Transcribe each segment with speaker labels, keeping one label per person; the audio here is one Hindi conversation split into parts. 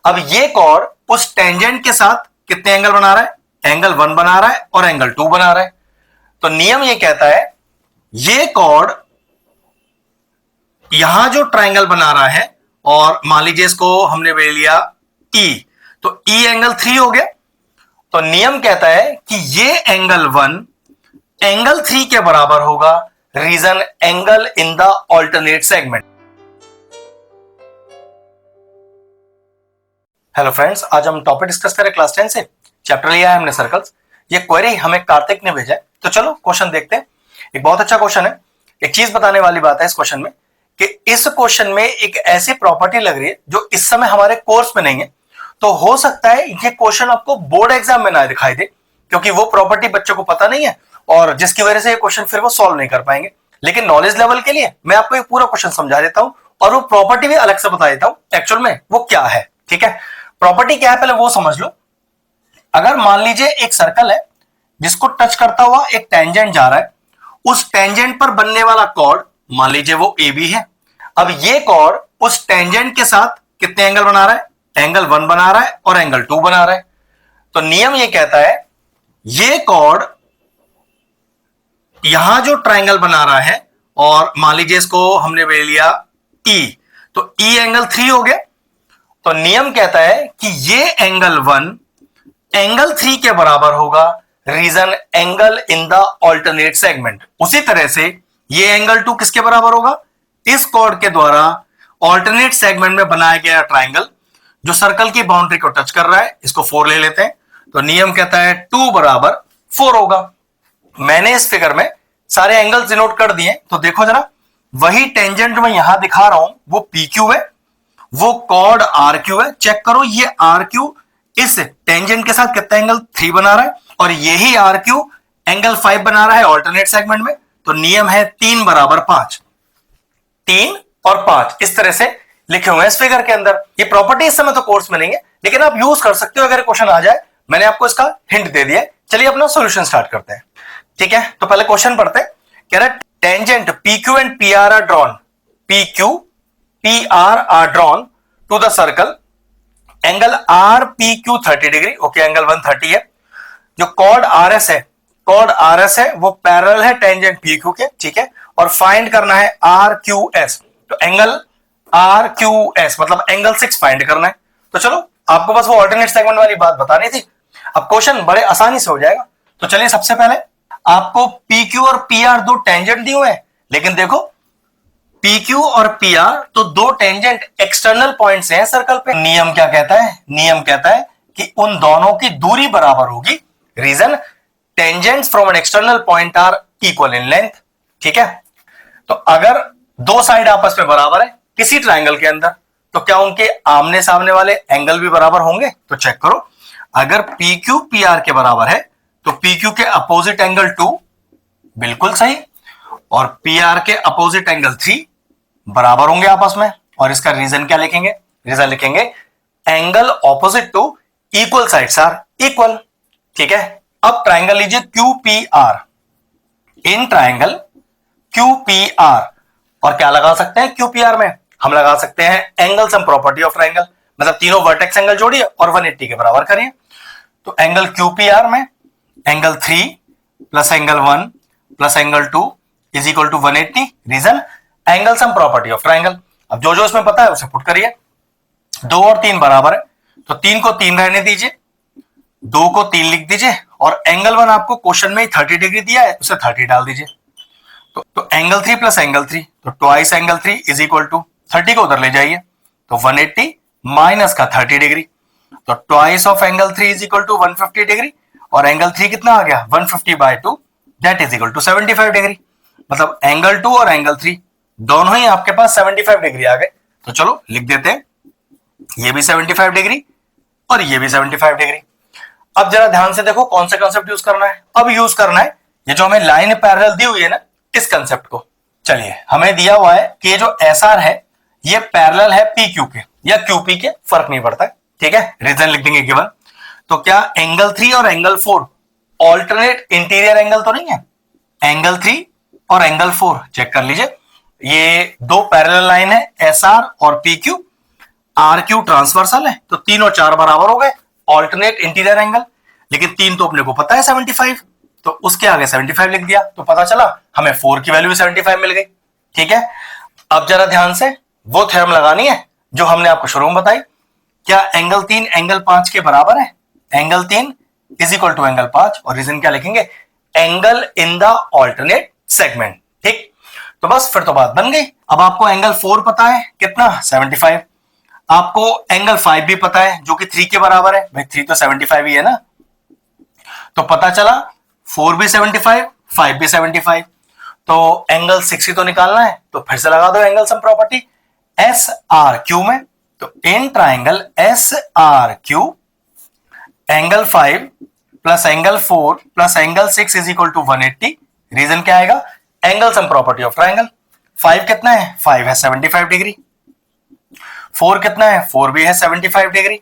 Speaker 1: अब ये कॉर्ड उस टेंजेंट के साथ कितने एंगल बना रहा है? एंगल 1 बना रहा है और एंगल 2 बना रहा है। तो नियम ये कहता है ये कॉर्ड यहां जो ट्राइंगल बना रहा है और मान लीजिए इसको हमने ले लिया E, तो E एंगल 3 हो गया। तो नियम कहता है कि ये एंगल 1 एंगल 3 के बराबर होगा, reason angle in the alternate segment. Hello friends, आज हम टॉपिक डिस्कस करें क्लास 10 से। चैप्टर लिया है हमने सर्कल्स। ये क्वेरी हमें कार्तिक ने भेजा है, तो चलो क्वेश्चन देखते हैं। एक बहुत अच्छा क्वेश्चन है। एक चीज बताने वाली बात है इस क्वेश्चन में कि इस क्वेश्चन में एक ऐसी प्रॉपर्टी लग रही है जो इस समय हमारे कोर्स में नहीं है। तो हो सकता है ये क्वेश्चन आपको बोर्ड एग्जाम में ना दिखाई दे, क्योंकि वो प्रॉपर्टी बच्चों को पता नहीं है और जिसकी वजह से ये क्वेश्चन फिर वो सॉल्व नहीं कर पाएंगे। लेकिन नॉलेज लेवल के लिए मैं आपको ये पूरा क्वेश्चन समझा देता हूं और वो प्रॉपर्टी भी अलग से बता देता हूं एक्चुअल में वो क्या है। ठीक है, प्रॉपर्टी क्या है पहले वो समझ लो। अगर मान लीजिए एक सर्कल है जिसको टच करता हुआ एक टेंजेंट जा रहा है, उस टेंजेंट पर बनने वाला कॉर्ड मान लीजिए वो ए बी है। अब ये कॉर्ड उस टेंजेंट के साथ कितने एंगल बना रहा है? एंगल 1 बना रहा है और एंगल 2 बना रहा है। तो नियम ये कहता है ये कॉर्ड यहां जो ट्राइंगल बना रहा है और मान लीजिए इसको हमने ले लिया E, तो E एंगल 3 हो गया। तो नियम कहता है कि ये एंगल 1 एंगल 3 के बराबर होगा, reason angle in the alternate segment. उसी तरह से ये एंगल 2 किसके बराबर होगा? इस कॉर्ड के द्वारा ऑल्टरनेट सेगमेंट में बनाया गया ट्राइंगल जो सर्कल की बाउंड्री को टच कर रहा है, इसको 4 ले लेते हैं। तो नियम कहता है 2 बराबर 4 होगा। मैंने इस फिगर में सारे एंगल्स डिनोट कर दिए, तो देखो जरा, वही टेंजेंट मैं यहां दिखा रहा हूं वो PQ है, वो कॉर्ड RQ है। चेक करो ये RQ इस टेंजेंट के साथ कितना एंगल 3 बना रहा है और यही RQ एंगल 5 बना रहा है ऑल्टरनेट सेगमेंट में। तो नियम है 3 बराबर 5, 3 और 5 इस तरह से लिखे हुए हैं इस फिगर के अंदर। ये प्रॉपर्टी इस समय तो कोर्स में नहीं है, लेकिन आप यूज कर सकते हो अगर क्वेश्चन आ जाए। मैंने आपको इसका हिंट दे दिया। चलिए अपना सॉल्यूशन स्टार्ट करते हैं। ठीक है, तो पहले क्वेश्चन पढ़ते हैं। कह रहा है tangent PQ and PR are drawn, PQ PR are drawn to the circle, angle RPQ 30 degree. Okay, angle 130 है। जो कॉर्ड RS है, कॉर्ड RS है वो पैरेलल है टेंजेंट PQ के। ठीक है, और फाइंड करना है RQS। तो एंगल RQS मतलब एंगल 6 फाइंड करना है। तो चलो आपको बस वो ऑल्टरनेट सेगमेंट वाली बात बतानी थी। अब क्वेश्चन बड़े आसानी से हो जाएगा। तो चलिए सबसे पहले आपको PQ और PR दो टेंजेंट दिए हुए हैं, लेकिन देखो PQ और PR तो दो टेंजेंट एक्सटर्नल पॉइंट्स हैं सर्कल पे। नियम क्या कहता है? नियम कहता है कि उन दोनों की दूरी बराबर होगी, reason tangents from an external point are equal in length. ठीक है, तो अगर दो साइड आपस में बराबर है किसी ट्राइंगल के अंदर, तो क्या उनके आमने सामने वाले एंगल भी बराबर होंगे? तो चेक करो, अगर PQ PR के बराबर है तो PQ के अपोजिट एंगल 2 बिल्कुल सही और PR के अपोजिट एंगल 3 बराबर होंगे आपस में। और इसका रीजन क्या लिखेंगे? रीजन लिखेंगे angle opposite to equal sides are equal. ठीक है, अब ट्राइंगल लीजिए QPR। इन ट्राइंगल QPR और क्या लगा सकते हैं QPR में? हम लगा सकते हैं angle sum property of triangle, मतलब तीनों वर्टेक्स एंगल जोड़िए और 180 के बराबर करिए। तो एंगल QPR में angle 3 plus angle 1 plus angle 2 is equal to 180, reason angle sum property of triangle. अब जो जो इसमें पता है उसे पुट करिए। 2 और 3 बराबर है, तो 3 को 3 रहने दीजिए, 2 को 3 लिख दीजिए और एंगल 1 आपको क्वेश्चन में ही 30 डिग्री दिया है, उसे 30 डाल दीजिए। तो एंगल 3 प्लस एंगल 3, तो twice angle 3 is equal to 30 को उधर ले जाइए, तो 180 माइनस का 30 डिग्री, तो twice of angle 3 is equal to 150 degree और एंगल 3 कितना आ गया? 150/2 that is equal to 75 degree. मतलब एंगल 2 और एंगल 3 दोनों ही आपके पास 75 डिग्री आ गए। तो चलो लिख देते हैं, ये भी 75 डिग्री और ये भी 75 डिग्री। अब जरा ध्यान से देखो कौन सा कंसेप्ट यूज करना है। अब यूज करना है ये जो हमें लाइन पैरेलल दी हुई है ना, इस कंसेप्ट को। चलिए, हमें दिया हुआ है कि ये जो SR है ये पैरेलल है PQ के या QP के, फर्क नहीं पड़ता है। ठीक है, रीजन लिख देंगे गिवन। तो क्या एंगल 3 और एंगल 4 ऑल्टरनेट इंटीरियर एंगल तो नहीं है? एंगल 3 और एंगल 4 चेक कर लीजिए, ये दो पैरेलल लाइन है SR और PQ। आर क्यू ट्रांसवर्सल है, तो 3 और 4 बराबर हो गए, ऑल्टरनेट इंटीरियर एंगल। लेकिन 3 तो अपने को पता है 75, तो उसके आगे 75 लिख दिया, तो पता चला हमें 4 की वैल्यू भी 75 मिल गई। ठीक है, अब जरा ध्यान से वो थ्योरम लगानी है जो हमने आपको शुरू में बताई। क्या एंगल 3 एंगल 5 के बराबर है? Angle 3 is equal to angle 5, और रीजन क्या लिखेंगे? Angle in the alternate segment. ठीक, तो बस फिर तो बात बन गई। अब आपको एंगल 4 पता है कितना? 75। आपको एंगल 5 भी पता है जो कि 3 के बराबर है, भाई 3 तो 75 ही है ना, तो पता चला 4 भी 75, 5 भी 75, तो एंगल 6 ही तो निकालना है। तो फिर से लगा दो angle sum property S R Q में। तो in triangle S R Q angle 5 plus angle 4 plus angle 6 is equal to 180। Reason क्या आएगा? Angle sum property of triangle. 5 कितना है? 5 है 75 डिग्री। 4 कितना है? 4 भी है 75 डिग्री,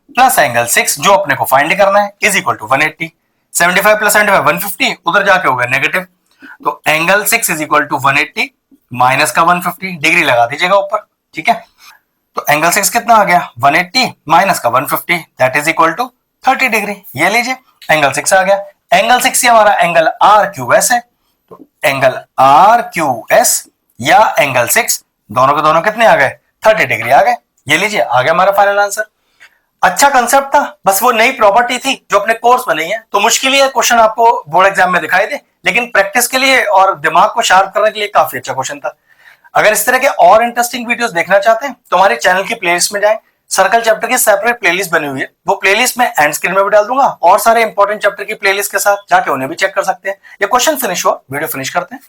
Speaker 1: प्लस एंगल 6 जो अपने को फाइंड करना है इज इक्वल टू 180। 75 प्लस 75 150, उधर जाके होगा नेगेटिव, तो angle 6 is equal to 180 minus का 150, डिग्री लगा दीजिएगा ऊपर। ठीक है, तो एंगल 6 कितना आ गया? 180 माइनस का 150, that is equal to 30 degree. ये लीजिए एंगल 6 आ गया। एंगल 6 से हमारा एंगल आर क्यू एस है, तो एंगल आर क्यू एस या एंगल 6 दोनों के दोनों कितने आ गए? 30 डिग्री आ गए। ये लीजिए आ गया हमारा फाइनल आंसर। अच्छा कंसेप्ट था, बस वो नई प्रॉपर्टी थी जो अपने कोर्स में नहीं है, तो मुश्किल है क्वेश्चन आपको बोर्ड एग्जाम में दिखाई दे, लेकिन प्रैक्टिस के लिए और दिमाग को शार्प करने के लिए काफी अच्छा क्वेश्चन था। अगर इस तरह के और इंटरेस्टिंग वीडियोस देखना चाहते हैं तो हमारे चैनल की प्लेलिस्ट में जाएं। सर्कल चैप्टर की सेपरेट प्लेलिस्ट बनी हुई है, वो प्लेलिस्ट में एंड स्क्रीन में भी डाल दूंगा, और सारे इंपॉर्टेंट चैप्टर की प्लेलिस्ट के साथ जाके उन्हें भी चेक कर सकते हैं। ये क्वेश्चन फिनिश हुआ, वीडियो फिनिश करते हैं।